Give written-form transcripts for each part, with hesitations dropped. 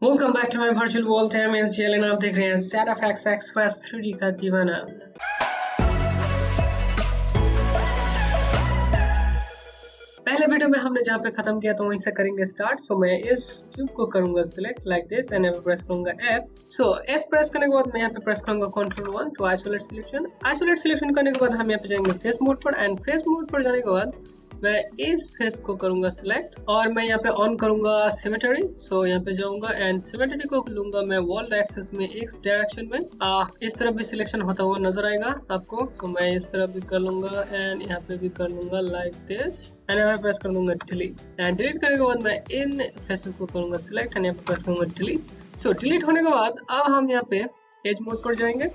Welcome back to my virtual world time इस channel. आप देख रहे हैं set of x express 3D का दीवाना। पहले वीडियो में हमने जहाँ पे खत्म किया तो वहीं से करेंगे स्टार्ट। तो मैं इस क्यूब को करूंगा सिलेक्ट लाइक दिस एंड यहाँ प्रेस करूंगा F। सो F प्रेस करने के बाद मैं यहाँ पे प्रेस करूंगा Ctrl 1 to isolate selection. Isolate selection करने के बाद हम यहाँ पे जाएंगे फेस मोड पर एंड फेस मोड पर जाने के बाद मैं इस फेस को करूंगा सिलेक्ट और मैं यहाँ पे ऑन करूंगा सिमेट्री। सो यहाँ पे जाऊंगा एंड सिमेट्री को लूंगा मैं वर्ल्ड एक्सेस में एक्स डायरेक्शन में। इस तरफ भी सिलेक्शन होता हुआ नजर आएगा आपको। तो मैं इस तरफ भी कर लूंगा एंड यहाँ पे भी कर लूंगा लाइक दिस एंड यहाँ पे प्रेस कर दूंगा डिलीट एंड डिलीट करने के बाद मैं इन फेसेस को करूंगा सिलेक्ट एंड यहाँ पे प्रेस करूंगा डिलीट। सो डिलीट होने के बाद अब हम यहाँ पे एज मोड पर जाएंगे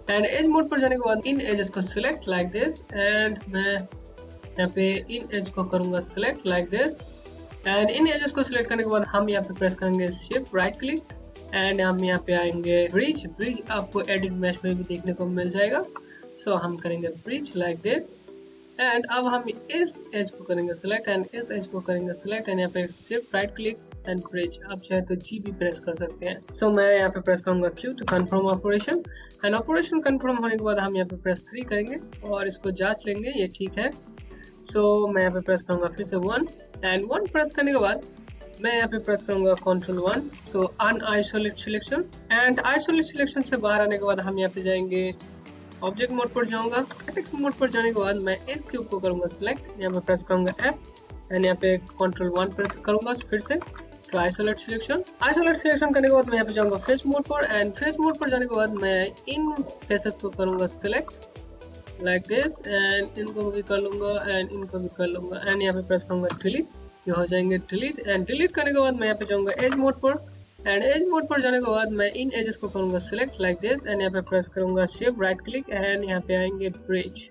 एंड एज मोड पर जाने के बाद इन एजेस को सिलेक्ट लाइक दिस एंड मैं यहाँ पे इन एज को करूंगा सिलेक्ट लाइक दिस एंड इन एजेस को सिलेक्ट करने के बाद हम यहाँ पे प्रेस करेंगे शिफ्ट राइट क्लिक एंड हम यहाँ पे आएंगे ब्रिज। ब्रिज आपको एडिट मैश में भी देखने को मिल जाएगा। सो हम करेंगे ब्रिज लाइक दिस एंड अब हम इस एज को करेंगे सिलेक्ट एंड इस एज को करेंगे सिलेक्ट एंड यहाँ पे shift right click and bridge. आप चाहे तो G भी प्रेस कर सकते हैं। सो मैं यहाँ पे प्रेस करूंगा Q to confirm operation and operation confirm होने के बाद हम यहाँ पे प्रेस 3 करेंगे और इसको जांच लेंगे ये ठीक है। सो मैं यहाँ पे प्रेस करूंगा फिर से 1 एंड 1 प्रेस करने के बाद मैं यहाँ पे प्रेस करूंगा Ctrl 1 so unisolate selection and isolate selection से बाहर आने के बाद हम यहाँ पे जाएंगे ऑब्जेक्ट मोड पर जाऊंगा। टेक्स्ट मोड पर जाने के बाद मैं इस क्यूब को करूंगा सिलेक्ट यहाँ पे प्रेस करूंगा F एंड यहाँ पे Ctrl 1 प्रेस करूंगा फिर से तो आइसोलेट सिलेक्शन। आइसोलेट सिलेक्शन करने के बाद मैं यहाँ पे जाऊंगा फेस मोड पर एंड फेस मोड पर जाने के बाद मैं इन फेसेस को करूंगा सिलेक्ट लाइक दिस एंड इनको भी कर लूंगा एंड इनको भी कर लूंगा एंड यहाँ पे प्रेस करूंगा डिलीट। ये हो जाएंगे डिलीट एंड डिलीट करने के बाद मैं यहाँ पे जाऊंगा एज मोड पर एंड एज मोड पर जाने के बाद मैं इन एजेस को करूंगा सिलेक्ट लाइक दिस एंड यहाँ पे प्रेस करूंगा शिफ्ट राइट क्लिक एंड यहाँ पे आएंगे ब्रिज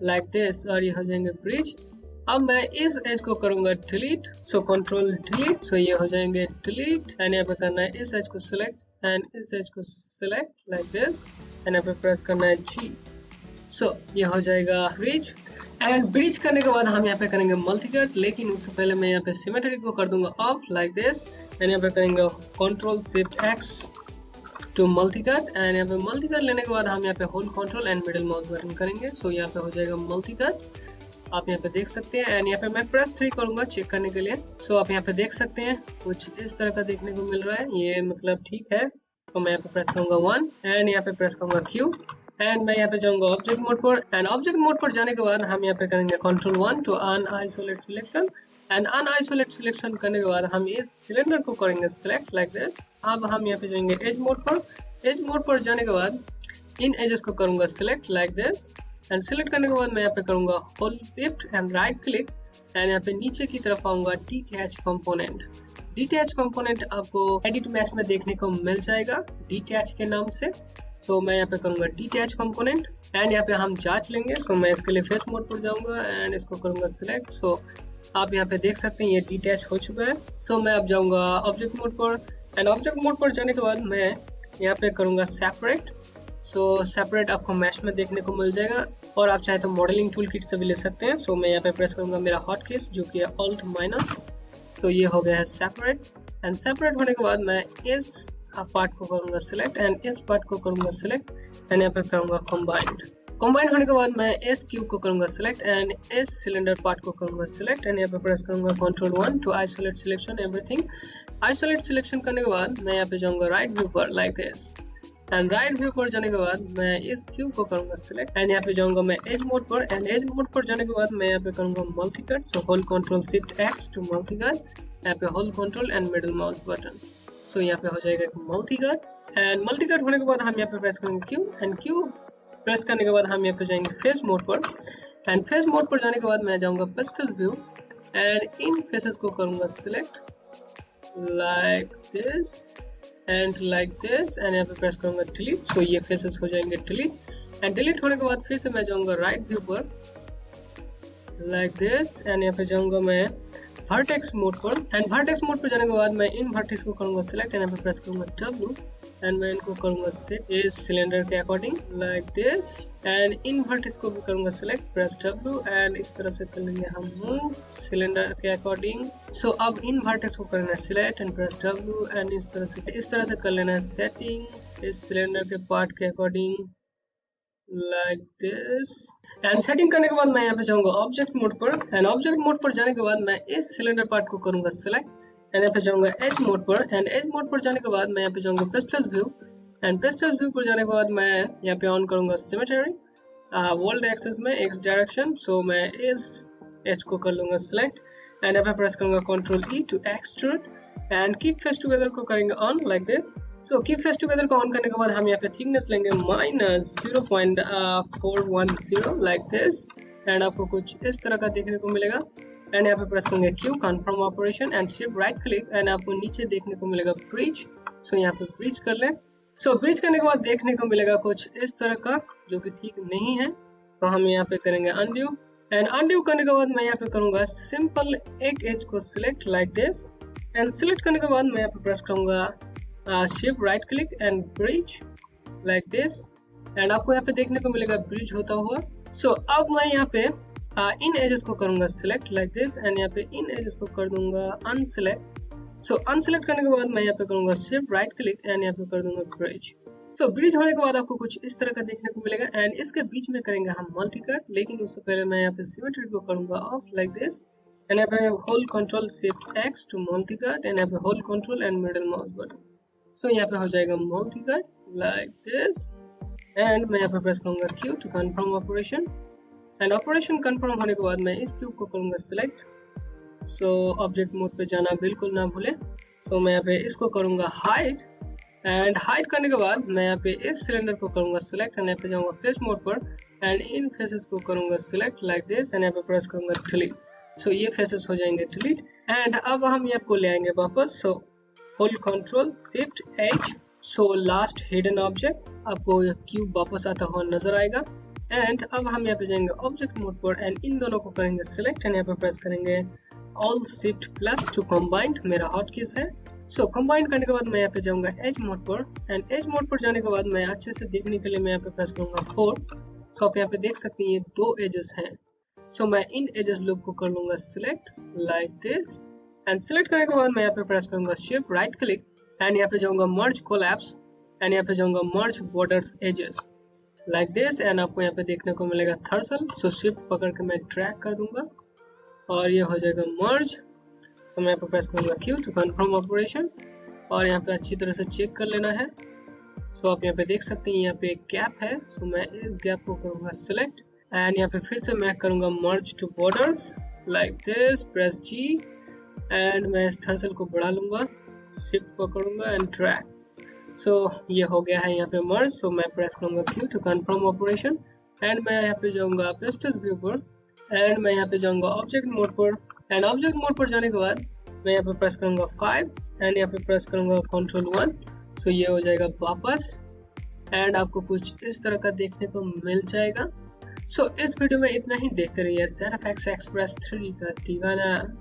लाइक दिस और ये हो जाएंगे ब्रिज। अब मैं इस एज को करूंगा डिलीट सो कंट्रोल डिलीट सो ये हो जाएंगे डिलीट एंड यहाँ पे करना है इस एज को सिलेक्ट एंड इस एज को सिलेक्ट लाइक दिस एंड यहाँ पे प्रेस करना है G। सो ये हो जाएगा ब्रिज एंड ब्रिज करने के बाद हम यहाँ पे करेंगे मल्टीकट लेकिन उससे पहले मैं यहाँ पे सिमेट्री को कर दूंगा ऑफ लाइक दिस एंड यहाँ पे करेंगे control shift X to multicut and यहाँ पे मल्टीकट लेने के बाद हम यहाँ पे hold control and middle mouse button करेंगे। सो यहाँ पे हो जाएगा मल्टीकट आप यहाँ पे देख सकते हैं एंड यहाँ पे मैं प्रेस 3 करूंगा चेक करने के लिए। सो आप यहाँ पे देख सकते हैं कुछ इस तरह का देखने को मिल रहा है ये मतलब ठीक है। तो मैं यहाँ पे प्रेस करूंगा 1 एंड यहाँ पे प्रेस करूंगा Q एंड मैं यहाँ पे जाऊंगा ऑब्जेक्ट मोड पर एंड ऑब्जेक्ट मोड पर जाने के बाद हम यहाँ पे करेंगे Ctrl 1 to unisolate selection and unisolate selection करने के बाद हम इस सिलेंडर को करेंगे सिलेक्ट लाइक दिस। अब हम यहाँ पे जाएंगे एज मोड पर। एज मोड पर जाने के बाद इन एजेस को करूंगा select like this and select करने के बाद मैं यहाँ पे करूंगा hold shift and right click and यहाँ पे नीचे की तरफ आऊंगा डिटैच कंपोनेंट। डिटैच कंपोनेंट आपको एडिट मैश में देखने को मिल जाएगा डिटैच के नाम से। सो मैं यहाँ पे करूंगा डिटैच कंपोनेंट एंड यहाँ पे हम जांच लेंगे। सो मैं इसके लिए फेस मोड पर जाऊंगा एंड इसको करूंगा सिलेक्ट। सो आप यहाँ पे देख सकते हैं ये डिटैच हो चुका है। सो मैं अब जाऊंगा ऑब्जेक्ट मोड पर एंड ऑब्जेक्ट मोड पर जाने के बाद मैं यहाँ पे करूंगा सेपरेट। सो सेपरेट आपको मैश में देखने को मिल जाएगा और आप चाहे तो मॉडलिंग टूल किट से भी ले सकते हैं। सो मैं यहाँ पे प्रेस करूंगा मेरा हॉट कीज जो कि है Alt माइनस। सो ये हो गया है सेपरेट एंड सेपरेट होने के बाद मैं इस पार्ट को करूंगा सिलेक्ट एंड इस पार्ट को करूंगा सिलेक्ट एंड यहाँ पे करूंगा कंबाइंड। कंबाइंड होने के बाद मैं इस क्यूब को करूंगा सिलेक्ट एंड इस सिलेंडर पार्ट को करूंगा सिलेक्ट एंड यहाँ पे प्रेस करूंगा Ctrl 1 to isolate selection everything. Isolate selection करने के बाद मैं यहाँ पे जाऊंगा राइट व्यू पर like this and right view पर जाने के बाद मैं इस क्यूब को करूंगा सिलेक्ट एंड यहाँ पे जाऊंगा मैं एज मोड पर एंड एज मोड पर जाने के बाद मैं यहाँ पे करूंगा multicut. So hold control shift X to multicut यहाँ पे hold control and middle mouse button. So यहाँ पे हो जाएगा मल्टीकट एंड मल्टीकट होने के बाद हम यहाँ पे प्रेस करेंगे Q एंड Q प्रेस करने के बाद हम यहाँ पे जाएंगे फेस मोड पर एंड फेस मोड पर जाने के बाद मैं जाऊंगा pastel view and in faces को करूंगा select like this and like this and यहाँ पे प्रेस करूंगा डिलीट। सो ये फेसेस हो जाएंगे डिलीट एंड डिलीट होने के बाद फिर से मैं जाऊंगा राइट व्यू पर लाइक दिस एंड यहाँ पे जाऊंगा मैं वर्टेक्स मोड पर, एंड वर्टेक्स मोड पर जाने के बाद मैं इन वर्टेक्स को करूंगा सिलेक्ट एंड यहाँ पे प्रेस करूंगा W एंड मैं इनको करूंगा सेट इस सिलेंडर के according like this, and in vertex को भी करूंगा सिलेक्ट, प्रेस W एंड इस तरह से कर लेंगे हम मूव सिलेंडर के अकॉर्डिंग। सो अब इन वर्टेक्स को करना है select and press W and इस तरह से कर लेना है सेटिंग इस सिलेंडर के पार्ट के according like this, and setting करने के बाद मैं यहाँ पे जाऊंगा ऑब्जेक्ट मोड पर, एंड ऑब्जेक्ट मोड पर जाने के बाद मैं इस सिलेंडर पार्ट को करूंगा सिलेक्ट एंड यहाँ पे जाऊंगा एज मोड पर, एंड एज मोड पर जाने के बाद मैं यहाँ पे जाऊंगा pastel view, and pastel view पर जाने के बाद मैं यहाँ पे ऑन करूंगा सिमेट्री वर्ल्ड एक्सेस में एक्स डायरेक्शन। सो मैं इस एज को कर लूंगा सिलेक्ट एंड यहाँ पे प्रेस करूंगा Ctrl E to extrude, and keep face together को करेंगे on like this. So keep face together को ऑन करने के बाद हम यहाँ पे थिकनेस लेंगे -0.410 लाइक दिस, एंड आपको कुछ इस तरह का देखने को मिलेगा, एंड यहाँ पे प्रेस करेंगे Q confirm operation and shift right click, and आपको नीचे देखने को मिलेगा ब्रिज। सो यहाँ पे ब्रिज कर लें। सो ब्रिज करने के बाद देखने को मिलेगा कुछ इस तरह का जो कि ठीक नहीं है, तो हम यहाँ पे करेंगे अनड्यू, एंड अनड्यू करने के बाद मैं यहाँ पे करूंगा सिंपल एक एज को select like this, and select करने के बाद मैं यहाँ पे प्रेस करूंगा shift right click and bridge like this, and आपको यहाँ पे देखने को मिलेगा ब्रिज होता हुआ। सो अब मैं यहाँ पे इन एजेस को करूंगा सिलेक्ट लाइक दिस, एंड यहाँ पे इन एजेस को कर दूंगा अनसिलेक्ट। सो अनसिलेक्ट करने के बाद मैं यहाँ पे करूंगा शिफ्ट राइट क्लिक एंड यहाँ पे कर दूंगा ब्रिज। सो ब्रिज होने के बाद आपको कुछ इस तरह का देखने को मिलेगा, एंड इसके बीच में करेंगे हम मल्टी कट, लेकिन उससे पहले मैं यहाँ पे सिमेट्री को करूंगा ऑफ लाइक दिस, एंड यहाँ पे hold control shift X to multi cut, and यहाँ पे hold control and middle mouse button. So यहाँ पे हो जाएगा multi cut like this, and मैं यहाँ पे प्रेस करूंगा Q to confirm operation, and operation confirm होने के बाद मैं इस क्यूब को करूंगा सिलेक्ट। सो ऑब्जेक्ट मोड पे जाना बिल्कुल ना भूले। तो मैं यहाँ पे इसको करूंगा हाइड, एंड हाइड करने के बाद मैं यहाँ पे इस सिलेंडर को करूंगा सिलेक्ट, एंड यहाँ पे जाऊंगा फेस मोड पर, एंड इन फेसेस को करूंगा सिलेक्ट लाइक दिस, एंड यहाँ पे प्रेस करूंगा डिलीट। सो ये फेसेस हो जाएंगे डिलीट, एंड अब हम यहाँ को ले आएंगे वापस। सो hold control shift H, so last hidden object, आपको क्यूब वापस आता हुआ नजर आएगा, एंड अब हम यहाँ पे जाएंगे ऑब्जेक्ट मोड पर, एंड इन दोनों को करेंगे सिलेक्ट, एंड यहाँ पे प्रेस करेंगे all shift plus two combined, मेरा हॉट कीज है। सो कंबाइन करने के बाद मैं यहाँ पे जाऊंगा एज मोड पर, एंड एज मोड पर जाने के बाद मैं अच्छे से देखने के लिए मैं यहाँ पे प्रेस करूंगा 4। सो आप यहाँ पे देख सकते हैं ये 2 एजेस हैं। सो मैं इन एजेस लूप को कर लूंगा select like this, and select करने के बाद मैं यहाँ पे प्रेस करूंगा शिफ्ट राइट क्लिक, एंड यहाँ पे जाऊंगा मर्ज कोलैप्स, एंड यहाँ पे जाऊंगा merge borders edges like this, and आपको यहाँ पे देखने को मिलेगा थर्सल। सो शिफ्ट पकड़ के मैं ड्रैग कर दूंगा और ये हो जाएगा मर्ज। तो मैं यहाँ पे प्रेस करूंगा Q टू कन्फर्म ऑपरेशन, और यहाँ पे अच्छी तरह से चेक कर लेना है। सो आप यहाँ पे देख सकते हैं यहाँ पे एक गैप है। सो मैं इस गैप को करूंगा सिलेक्ट, एंड यहाँ पे फिर से मैं करूंगा merge to borders like this, press G, and मैं इस थर्सल को बढ़ा लूंगा, शिफ्ट पकड़ूंगा एंड ड्रैग। सो ये हो गया है यहाँ पे मर्ज। सो मैं प्रेस करूंगा Q to confirm operation, and मैं यहाँ पे जाऊंगा पेस्टल व्यू पर, एंड मैं यहाँ पे जाऊंगा ऑब्जेक्ट मोड पर, एंड ऑब्जेक्ट मोड पर जाने के बाद मैं यहाँ पे प्रेस करूंगा 5, एंड यहाँ पे प्रेस करूंगा Ctrl 1। सो ये हो जाएगा वापस, एंड आपको कुछ इस तरह का देखने को मिल जाएगा। सो इस वीडियो में इतना ही। देखते रहिए ZFX Express 3D का दीवाना।